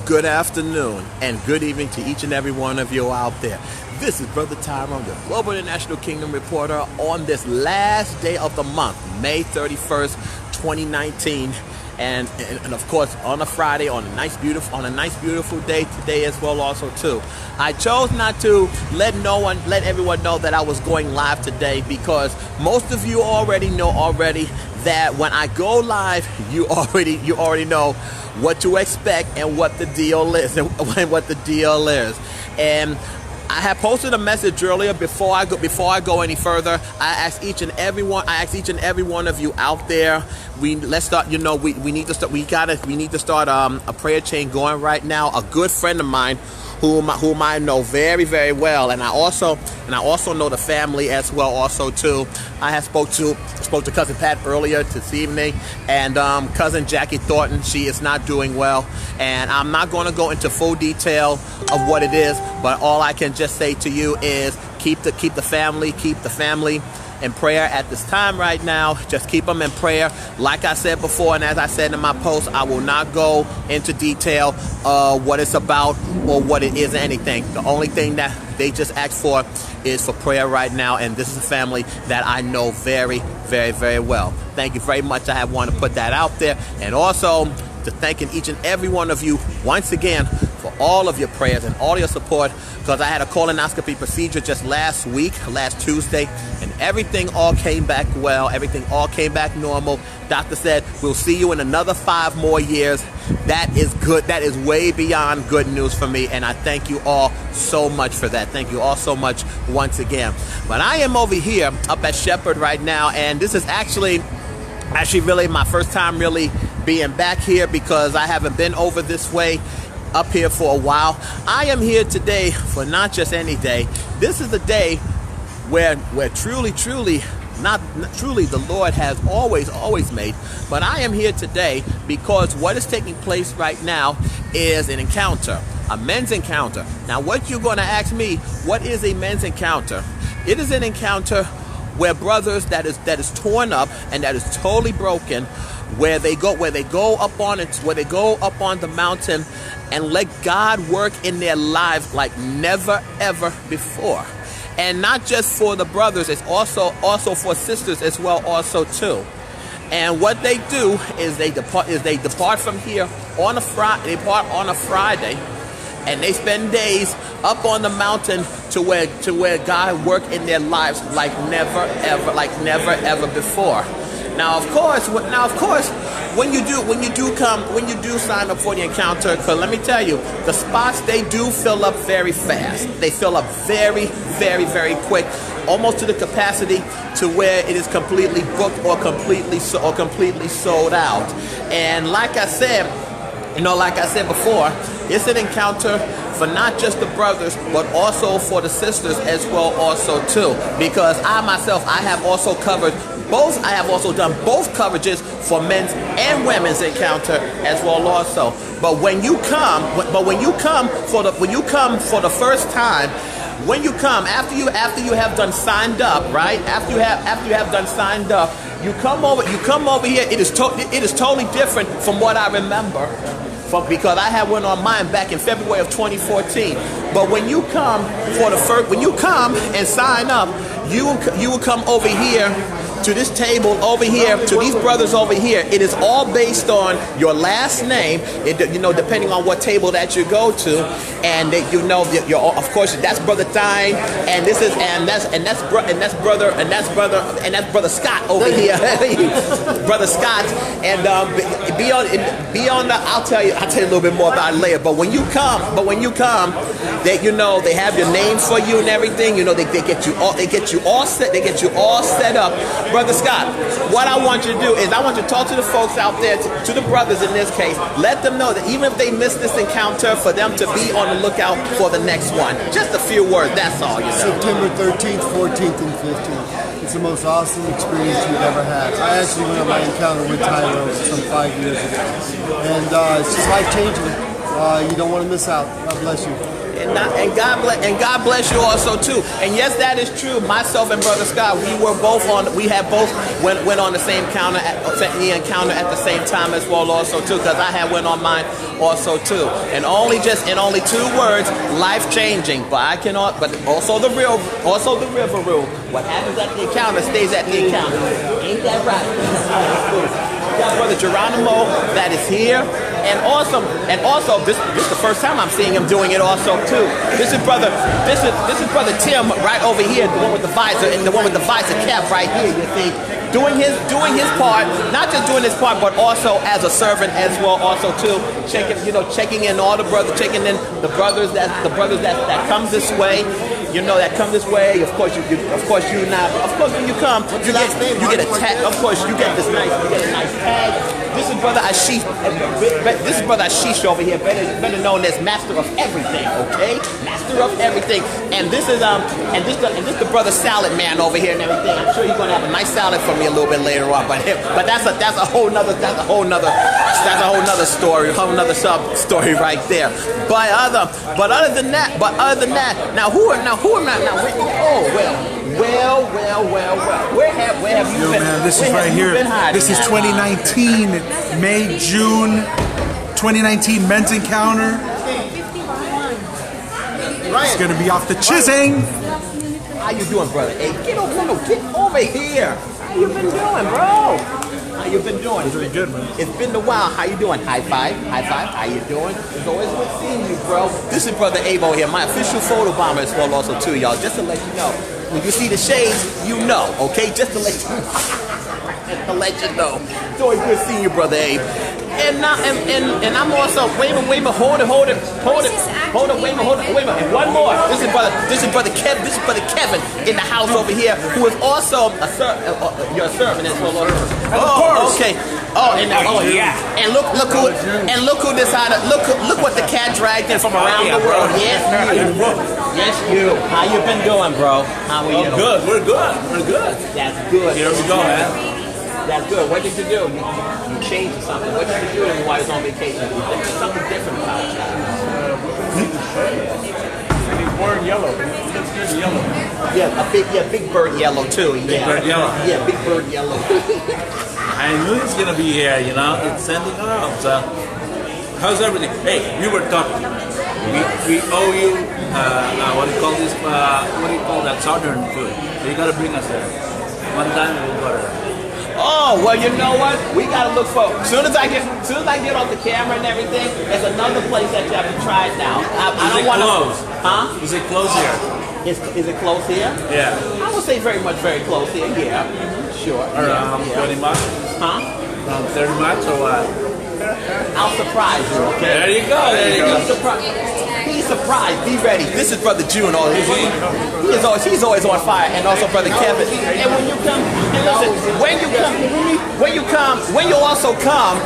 good afternoon, and good evening to each and every one of you out there. This is Brother Tyrone, the Global International Kingdom Reporter, on this last day of the month, May 31st, 2019. And of course, on a Friday, on a nice beautiful day today as well also too. I chose not to let everyone know that I was going live today, because most of you already know that when I go live, you already know what to expect and what the deal is and I had posted a message earlier before I go any further. I asked each and every one of you out there. We need to start a prayer chain going right now. A good friend of mine, whom I know very, very well, and I also know the family as well also too. I had spoke to Cousin Pat earlier this evening, and Cousin Jackie Thornton. She is not doing well, and I'm not going to go into full detail of what it is, but all I can just say to you is keep the family in prayer at this time right now. Just keep them in prayer. Like I said before, and as I said in my post, I will not go into detail what it's about or what it is or anything. The only thing that they just asked for is for prayer right now, and this is a family that I know very, very, very well. Thank you very much. I want to put that out there, and also to thanking each and every one of you once again for all of your prayers and all your support, because I had a colonoscopy procedure just last Tuesday, and everything all came back well. Everything all came back normal. Doctor said, we'll see you in another 5 more years. That is good. That is way beyond good news for me, and I thank you all so much for that. Thank you all so much once again. But I am over here up at Shepherd right now, and this is actually really my first time really being back here, because I haven't been over this way up here for a while. I am here today for not just any day. This is a day where truly the Lord has always made. But I am here today because what is taking place right now is an encounter, a men's encounter. Now, what you're going to ask me, what is a men's encounter? It is an encounter where brothers that is torn up and that is totally broken, where they go up on the mountain and let God work in their lives like never ever before. And not just for the brothers, it's also for sisters as well also too. And what they do is they depart from here on a Friday. And they spend days up on the mountain to where God worked in their lives like never ever before. Now of course, when you do sign up for the encounter, because let me tell you, the spots, they do fill up very fast. They fill up very, very, very quick, almost to the capacity to where it is completely booked or completely sold out. And like I said before, it's an encounter for not just the brothers, but also for the sisters as well also too. Because I have also done both coverages for men's and women's encounter as well also. But when you come for the first time, when you come after you have done signed up, right? After you have done signed up, you come over here. It is totally different from what I remember, because I had one on mine back in February of 2014. But when you come and sign up, you will come over here to this table over here, to these brothers over here. It is all based on your last name, depending on what table that you go to, and of course that's Brother Thine, and that's Brother Scott over here, Brother Scott, and beyond that, I'll tell you a little bit more about it later. But when you come, they have your name for you and everything. They get you all set up. Brother Scott, what I want you to do is I want you to talk to the folks out there, to the brothers in this case. Let them know that even if they miss this encounter, for them to be on the lookout for the next one. Just a few words, that's all. September 13th, 14th, and 15th. It's the most awesome experience you've ever had. I actually went on my encounter with Tyrone some 5 years ago. And it's just life-changing. You don't want to miss out. God bless you. And God bless you also too. And yes, that is true. Myself and Brother Scott, we had both went on the same encounter at the same time as well also too, because I had went on mine also too. And only 2 words, life changing. But also the river rule. What happens at the encounter stays at the encounter. Ain't that right? We got Brother Geronimo that is here. And also, this is the first time I'm seeing him doing it also too. This is brother Tim right over here, the one with the visor and the one with the visor cap right here. You see, doing his part, not just doing his part, but also as a servant as well also too. Checking in all the brothers, checking in the brothers that come this way. That come this way. Of course, when you come, you get a tag. Of course, you get a nice tag. This is Brother Ashish. This is Brother Ashish over here, better known as Master of Everything. Okay, Master of Everything. And this is the Brother Salad Man over here and everything. I'm sure he's gonna have a nice salad for me a little bit later on. But that's a whole nother story, sub story right there. But other than that, now who am I? Well. Where have you been? Man, this is right here. This is 2019, May, June, 2019 men's encounter. It's gonna be off the Chisang. How you doing, brother? Hey, get over here. How you been doing, bro? How you been doing? Doing good, man. It's been a while. How you doing? High five. How you doing? It's always good seeing you, bro. This is Brother Avo here, my official photo bomber as well also too, y'all. Just to let you know. When you see the shades, you know, okay? Just to let you know. It's always good seeing you, Brother Abe. And I'm also wait a minute, hold it. And one more. This is Brother Kevin in the house over here, who is also your servant as well. Oh, okay. Yeah. And look who decided. Look what the cat dragged in from around the world. Yes, you. How you been doing, bro? How are you? Good. We're good. That's good. Here we go, man. That's good. What did you do? You changed something. What did you do while you was on vacation? There's something different about you. He's wearing yellow. He's yellow. Yeah, big bird yellow too. Big bird yellow. Yeah, big bird yellow. I knew he's gonna be here. It's sending around. So, how's everything? Hey, we were talking. We owe you. What do you call this? What do you call that? Southern food. So you gotta bring us there. One time we'll go there. Oh, well, you know what? We gotta look for. As soon as I get off the camera and everything, there's another place that you have to try it now. I don't want to. Close? Huh? Is it close here? Is it close here? Yeah. I would say very close here. Yeah. Sure. Around 20 miles? Huh? Around 30 miles or what? I'll surprise you. Okay. There you go. He's surprised. Be ready. This is Brother June. He's always on fire, and also Brother Kevin. And when you come, and listen, when you also come,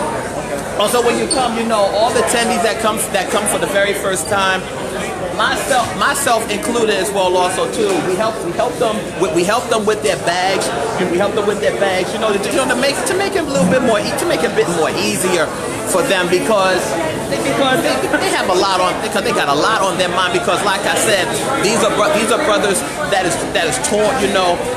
all the attendees that come for the very first time. Myself included as well also too. We help them with their bags. To make it a little bit more, to make it a bit more easier for them because they have a lot on, because they got a lot on their mind, because like I said, these are brothers that is torn,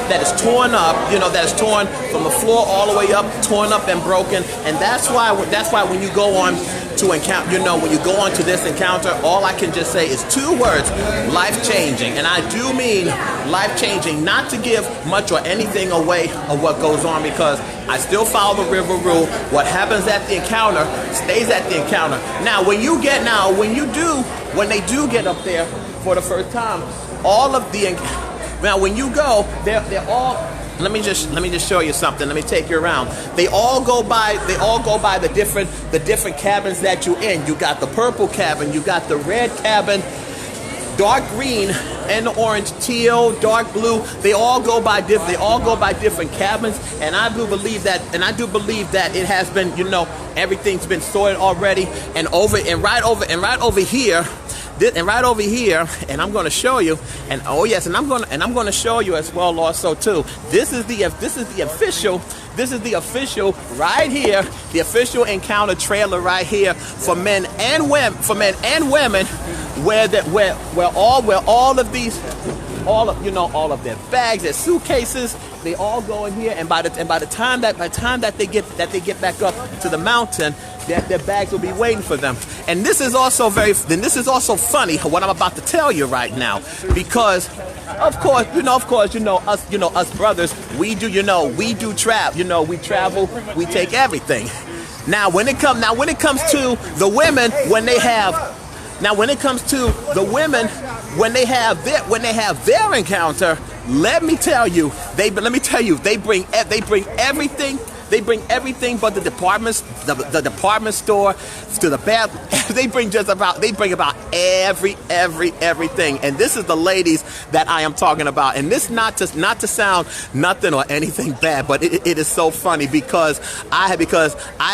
that is torn up, that is torn from the floor all the way up, torn up and broken. And that's why when you go on to encounter, when you go on to this encounter, all I can just say is 2 words: life-changing. And I do mean life-changing, not to give much or anything away of what goes on, because I still follow the river rule. What happens at the encounter stays at the encounter. Now, when they do get up there for the first time, when you go, they're all. Let me just show you something. Let me take you around. They all go by the different cabins that you're in. You got the purple cabin, you got the red cabin, dark green and orange, teal, dark blue. They all go by different cabins, and I do believe that it has been, everything's been sorted already. And right over here, and right over here, and I'm going to show you, and oh yes, and I'm going to show you as well also too. This is the official right here, the official encounter trailer right here for men and women, where all of these, all of their bags, their suitcases, they all go in here, and by the time that they get back up to the mountain, their bags will be waiting for them. And this is also funny what I'm about to tell you right now, because of course us brothers, we do travel, we travel, we take everything. Now when it comes to the women, when they have their encounter, let me tell you, they bring everything. They bring everything but the department store to the bath. They bring about everything. And this is the ladies that I am talking about. And this not to sound nothing or anything bad, but it is so funny because I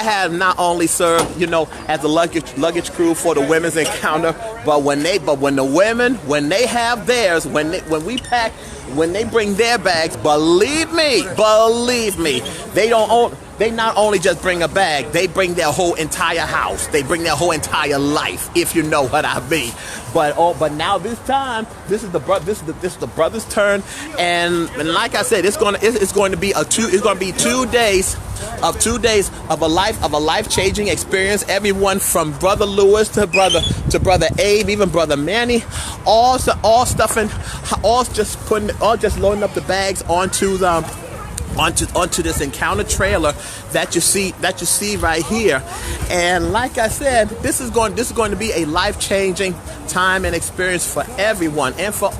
have not only served, as a luggage crew for the women's encounter, but when they have theirs, when we pack, when they bring their bags, believe me, they not only just bring a bag, they bring their whole entire house. They bring their whole entire life, if you know what I mean. But now this time, this is the brother's turn, and like I said, it's going to be 2 days of a life-changing experience. Everyone from Brother Lewis to Brother Abe, even Brother Manny, all just loading up the bags onto this encounter trailer that you see right here. And like I said, this is going to be a life-changing time and experience for everyone, and for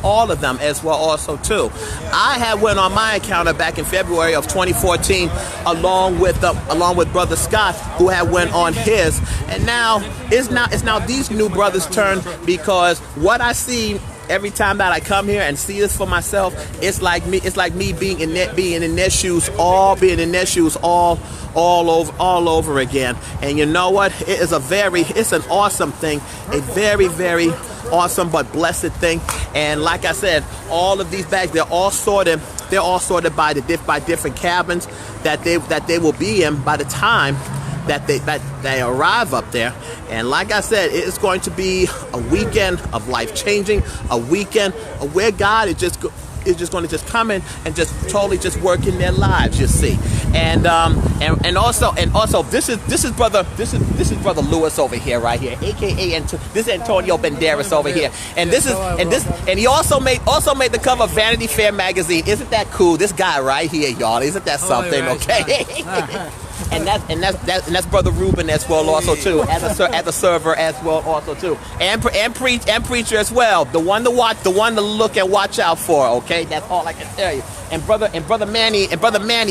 all of them as well also too. I had went on my encounter back in February of 2014 along with Brother Scott, who had went on his, and now it's now these new brothers' turn, because what I see every time that I come here and see this for myself, it's like me being in their shoes all over again. And you know what? It's an awesome thing, a very, very awesome but blessed thing. And like I said, all of these bags, they're all sorted by different cabins that they will be in by the time that they arrive up there. And like I said, it's going to be a weekend of life changing, a weekend where God is just going to just come in and just totally just work in their lives, you see. And also this is brother Lewis over here, right here, aka this is Antonio Banderas over here, and he also made the cover of Vanity Fair magazine. Isn't that cool? This guy right here, y'all. Isn't that something? Okay. And that's Brother Ruben as well also too, as a server as well also too, and preacher as well, the one to look and watch out for. Okay, that's all I can tell you. And brother Manny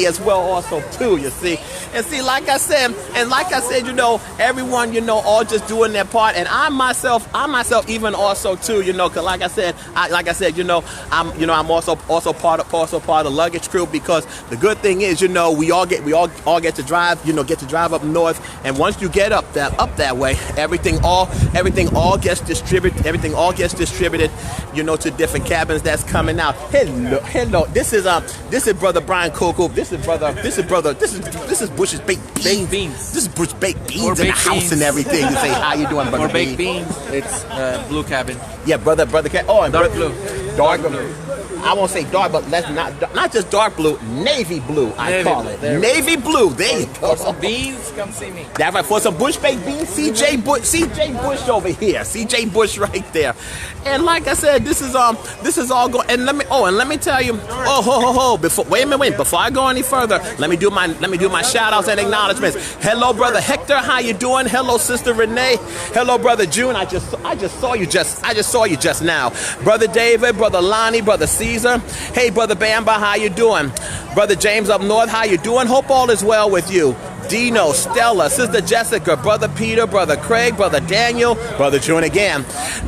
as well also too, you see. And see, like I said, everyone, all just doing their part. And I myself even also too, because like I said, I'm also part of the luggage crew, because the good thing is, we all get to drive up north, and once you get up that way, everything all gets distributed, to different cabins that's coming out. Hello, this is Brother Brian Coco. This is Bush's baked beans. This is Bush's baked beans in the house and everything. To say how you doing, Brother baked beans. It's blue cabin. Yeah, brother. Oh, and dark blue. Dark blue. I won't say dark, but let's not just dark blue, navy blue. I call it navy blue. There you go. For some beans, come see me. That's right. For some Bush baked beans, CJ Bush over here. CJ Bush right there. And like I said, this is all going. And let me tell you. Before I go any further, let me do my shout outs and acknowledgments. Hello, Brother Hector. How you doing? Hello, Sister Renee. Hello, Brother June. I just saw you just now. Brother David, Brother Lonnie, Brother Caesar. Hey, Brother Bamba, how you doing? Brother James up north, how you doing? Hope all is well with you. Dino, Stella, Sister Jessica, Brother Peter, Brother Craig, Brother Daniel, Brother June again,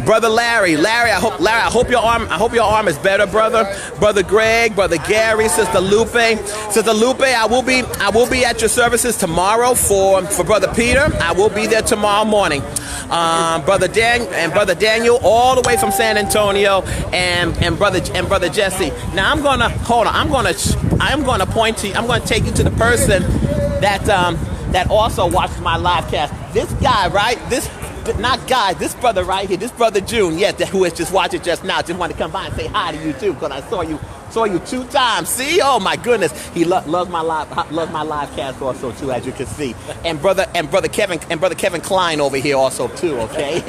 Brother Larry, I hope your arm is better, brother. Brother Greg, Brother Gary, Sister Lupe, I will be at your services tomorrow for Brother Peter. I will be there tomorrow morning. Brother Daniel, all the way from San Antonio, and brother Jesse. Now I'm gonna point to you. I'm gonna take you to the person that also watches my live cast. This guy, right? This brother right here, this brother June, yes, who has just watched it just now. Just want to come by and say hi to you too, because I saw you 2 times. See, oh my goodness, he loves my live cast also too, as you can see. And brother Kevin Klein over here also too. Okay.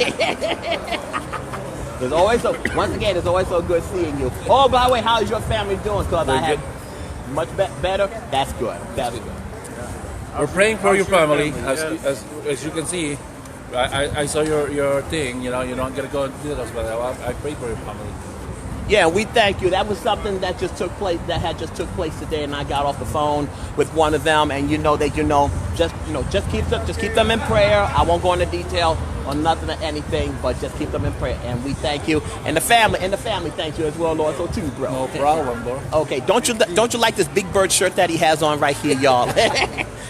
It's always so good seeing you. Oh, by the way, how's your family doing? Because I have much better. That's good. That's good. We're praying for your family, as you can see. I saw your thing. You know, you're not gonna go into details, but I pray for your family. Yeah, we thank you. That was something that just took place. That had just took place today, and I got off the phone with one of them, and just keep them in prayer. I won't go into detail on nothing or anything, but just keep them in prayer, and we thank you, and the family thanks you as well, Lord. So too, bro. No problem, bro. Okay, don't you like this Big Bird shirt that he has on right here, y'all?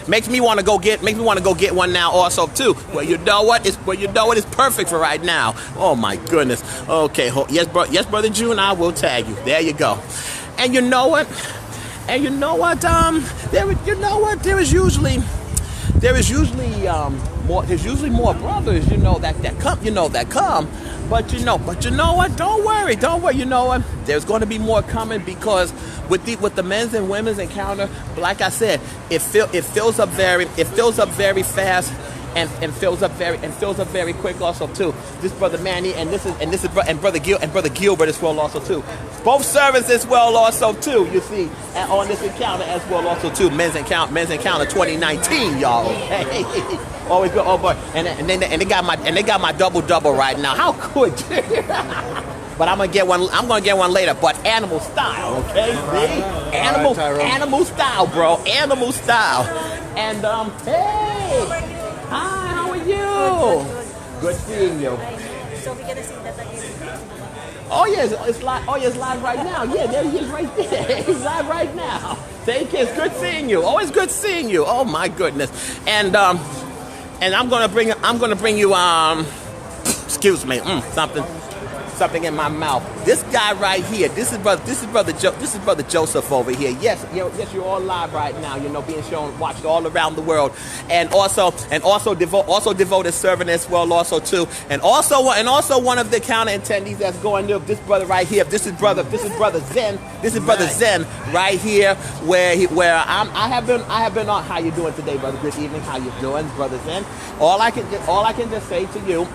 Makes me want to go get one now also too. Well, you know what? It's perfect for right now. Oh my goodness. Okay, yes, brother June, I will tag you. There you go. And you know what? There is usually more brothers, that come. But you know what? Don't worry. You know what? There's going to be more coming, because with the men's and women's encounter, like I said, it fills up very fast. And fills up very quick also too. This brother Manny and brother Gilbert as well also too. Both servants as well also too. You see, on this encounter as well also too. Men's encounter 2019, y'all. Okay. Always good. Oh boy, and they got my double right now. How could you? But I'm gonna get one later. But animal style, okay? See? Animal style, bro. Animal style. And hey. Hi, how are you? Good seeing you. So we're gonna see that again. Oh yes, it's live. Oh yes, live right now. Yeah, there he is right there. He's live right now. Thank you. It's good seeing you. Always good seeing you. Oh my goodness. And I'm gonna bring you excuse me, something in my mouth. This guy right here. This is brother Joseph over here. Yes, you're all live right now. Being shown, watched all around the world, and also devoted servant as well, also too, and also one of the counter attendees that's going to this brother right here. This is brother Zen. This is brother Zen right here, where I have been on. How you doing today, brother? Good evening. How you doing, brother Zen? All I can just say to you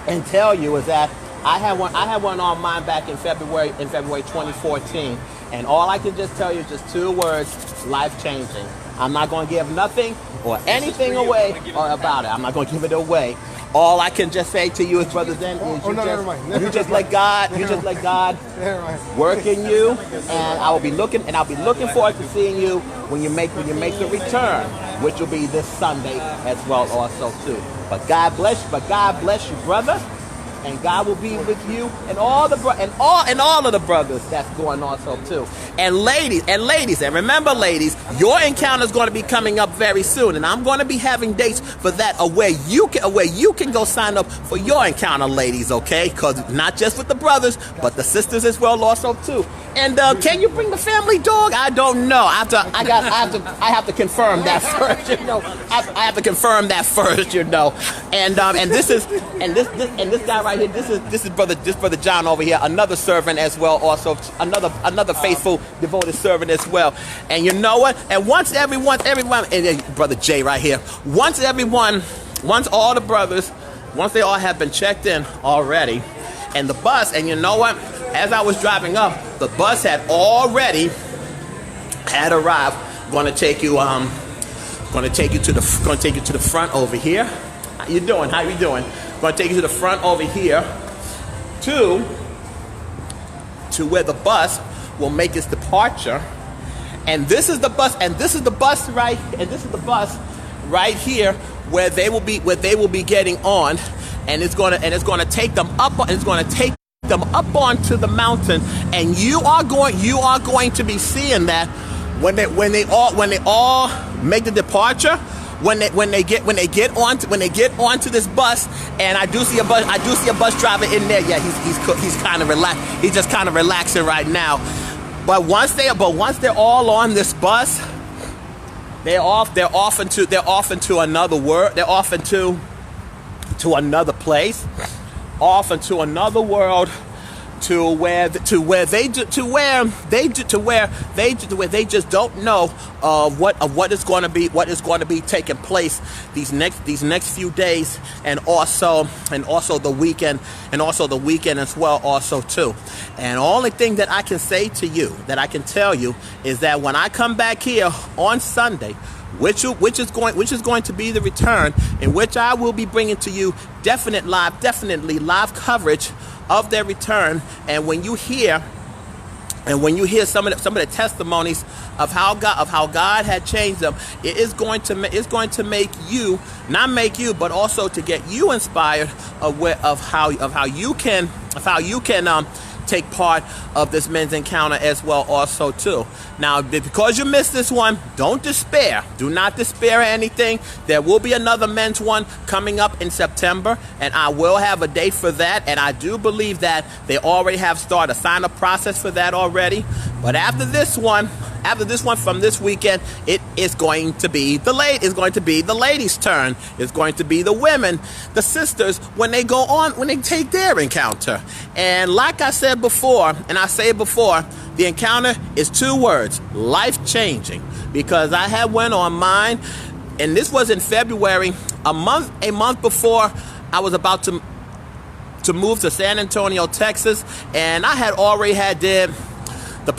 and tell you is that I had one on mine back in February 2014, and all I can just tell you is just 2 words: life changing. I'm not going to give nothing or anything away or about it. I'm not going to give it away. All I can just say to you is, brother Zen, is you just let God work in you, and I'll be looking forward to seeing you when you make the return, which will be this Sunday as well also too. But God bless you, brother. And God will be with you and all of the brothers that's going on so too. And ladies, and remember, ladies, your encounter is going to be coming up very soon, and I'm going to be having dates for that where you can go sign up for your encounter, ladies. Okay, because not just with the brothers, but the sisters as well also too. And can you bring the family dog? I don't know. I have to confirm that first. I have to confirm that first. And this guy right here. This is brother John over here. Another servant as well. Also another faithful, devoted servant as well. And you know what? And once everyone, and brother Jay right here. Once all the brothers, once they all have been checked in already, and the bus, and you know what? As I was driving up, the bus had arrived. Going to take you to the front over here. How you doing? Going to take you to the front over here to where the bus will make its departure. And this is the bus right here where they will be getting on, and it's going to take them up, and it's going to take them up onto the mountain, and you are going to be seeing that when they all make the departure. when they get onto this bus, and I do see a bus driver in there. Yeah, he's kind of relaxed. He's just kind of relaxing right now. But once they're all on this bus, they're off into another world. They're off into another place, off into another world, to where they just don't know of what is going to be taking place these next few days, and also the weekend as well also too. And only thing that I can say to you, that I can tell you, is that when I come back here on Sunday, which is going to be the return, in which I will be bringing to you definitely live coverage of their return. And when you hear some of the testimonies of how God had changed them, it's going to make you, not make you, but also to get you inspired of how you can take part of this men's encounter as well also too. Now, because you missed this one, don't despair. Do not despair at anything. There will be another men's one coming up in September, and I will have a date for that, and I do believe that they already have started a sign-up process for that already. But after this one from this weekend, it is going to be the ladies' turn. It's going to be the women, the sisters, when they take their encounter. And like I said before, and I say it before, the encounter is 2 words: life-changing. Because I had went on mine, and this was in February, a month before I was about to move to San Antonio, Texas, and I had already did the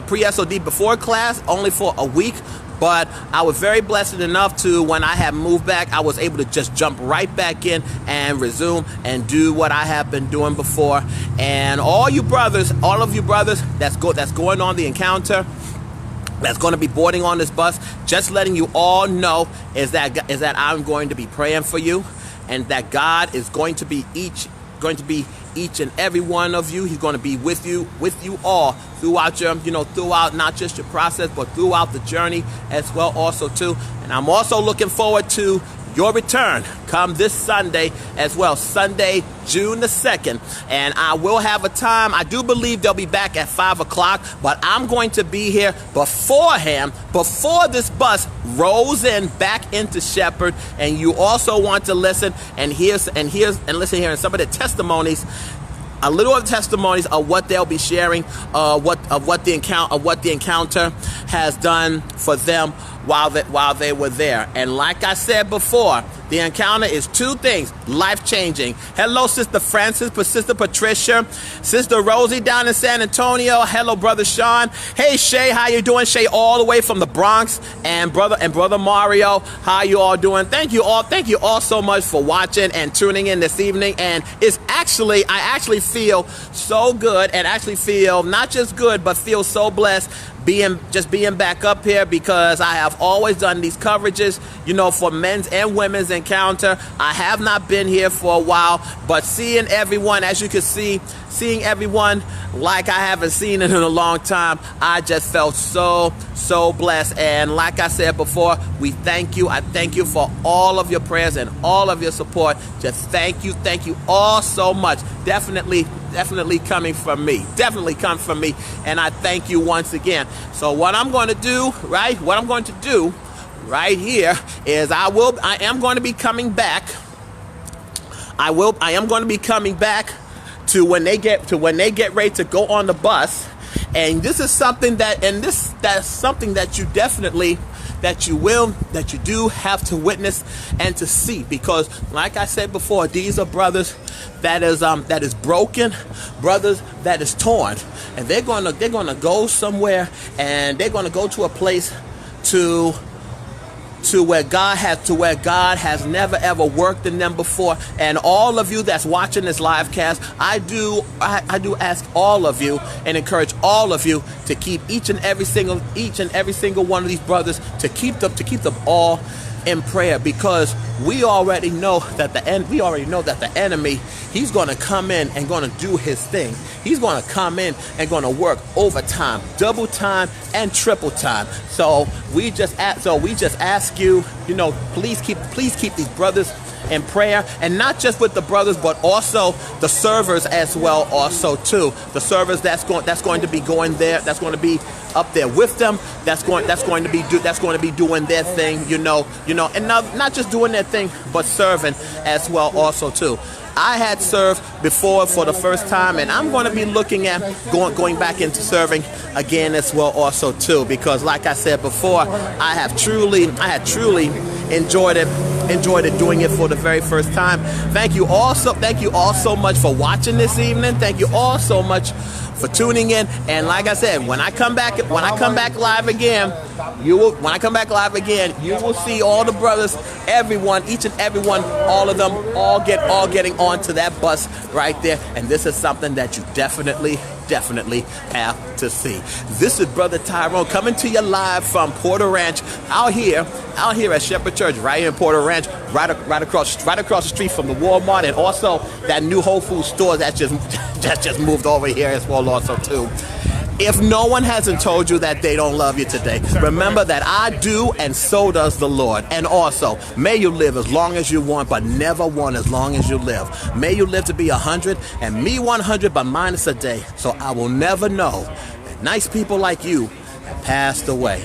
pre-SOD before class, only for a week. But I was very blessed enough to, when I had moved back, I was able to just jump right back in and resume and do what I have been doing before. And all of you brothers that's going on the encounter, that's going to be boarding on this bus, just letting you all know is that I'm going to be praying for you, and that God is going to be each and every one of you. He's going to be with you all throughout throughout not just your process, but throughout the journey as well also too. And I'm also looking forward to your return come this Sunday as well, Sunday, June the 2nd. And I will have a time. I do believe they'll be back at 5 o'clock, but I'm going to be here beforehand, before this bus rolls in back into Shepherd. And you also want to listen and listen here and some of the testimonies, a little of the testimonies of what they'll be sharing, what the encounter has done for them while they were there. And like I said before, the encounter is 2 things: life-changing. Hello, Sister Francis, Sister Patricia, Sister Rosie down in San Antonio. Hello, Brother Sean. Hey, Shay, how you doing? Shay, all the way from the Bronx. And Brother Mario, how you all doing? Thank you all so much for watching and tuning in this evening. And I actually feel so good, and actually feel not just good, but feel so blessed being back up here, because I have always done these coverages, for men's and women's encounter. I have not been here for a while, but seeing everyone, as you can see, seeing everyone like I haven't seen it in a long time, I just felt so blessed. And like I said before, we thank you. I thank you for all of your prayers and all of your support. Just thank you all so much. Definitely coming from me. Definitely come from me. And I thank you once again. So what I'm going to do right here is I am going to be coming back. I am going to be coming back to when they get ready to go on the bus. And this is something that's something that you do have to witness and to see, because like I said before, these are brothers that is broken, brothers that is torn, and they're gonna go somewhere, and they're gonna go to a place to where God has never ever worked in them before. And all of you that's watching this live cast, I do ask all of you and encourage all of you to keep each and every single one of these brothers, to keep them all in prayer, because we already know that the enemy, he's going to come in and going to do his thing. He's going to come in and going to work overtime, double time, and triple time. So we just ask you, please keep these brothers in prayer, and not just with the brothers, but also the servers as well. Also, too, the servers that's going to be going there, that's going to be up there with them. That's going to be doing their thing. And not just doing their thing, but serving as well. Also, too. I had served before for the first time, and I'm going to be looking at going back into serving again as well also too, because like I said before, I had truly enjoyed it doing it for the very first time. Thank you all so much for watching this evening. Thank you all so much for tuning in. And like I said, when I come back live again, you will see all the brothers, everyone, each and every one, all of them, all getting onto that bus right there. And this is something that you definitely have to see. This is Brother Tyrone coming to you live from Porter Ranch, out here at Shepherd Church, right here in Porter Ranch, right across the street from the Walmart, and also that new Whole Foods store that just moved over here as well also too. If no one hasn't told you that they don't love you today, remember that I do, and so does the Lord. And also, may you live as long as you want, but never want as long as you live. May you live to be 100, and me 100, but minus a day, so I will never know that nice people like you have passed away.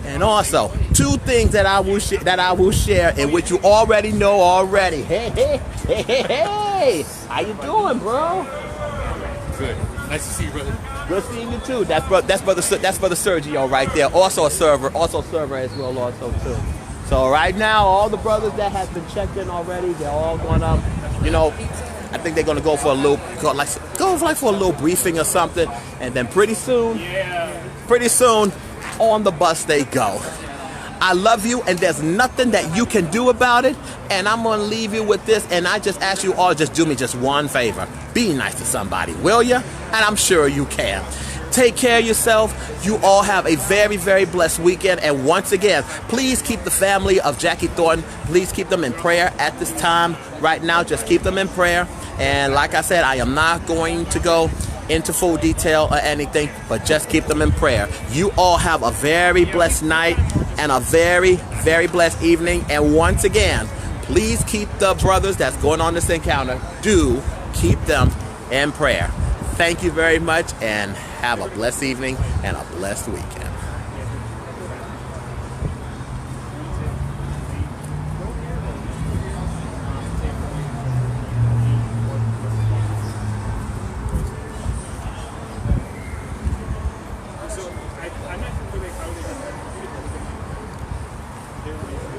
And also, two things that I will share, in which you already know already. Hey, how you doing, bro? Good. Nice to see you, brother. Good seeing you too. That's brother Sergio right there. Also a server as well also too. So right now, all the brothers that have been checked in already, they're all going up. I think they're gonna go for a little briefing or something, and then pretty soon, on the bus they go. I love you, and there's nothing that you can do about it. And I'm going to leave you with this, and I just ask you all, just do me just one favor. Be nice to somebody, will you? And I'm sure you can. Take care of yourself. You all have a very, very blessed weekend. And once again, please keep the family of Jackie Thornton, please keep them in prayer at this time. Right now, just keep them in prayer. And like I said, I am not going to go into full detail or anything, but just keep them in prayer. You all have a very blessed night and a very, very blessed evening. And once again, please keep the brothers that's going on this encounter, do keep them in prayer. Thank you very much, and have a blessed evening and a blessed weekend. I'm not familiar how they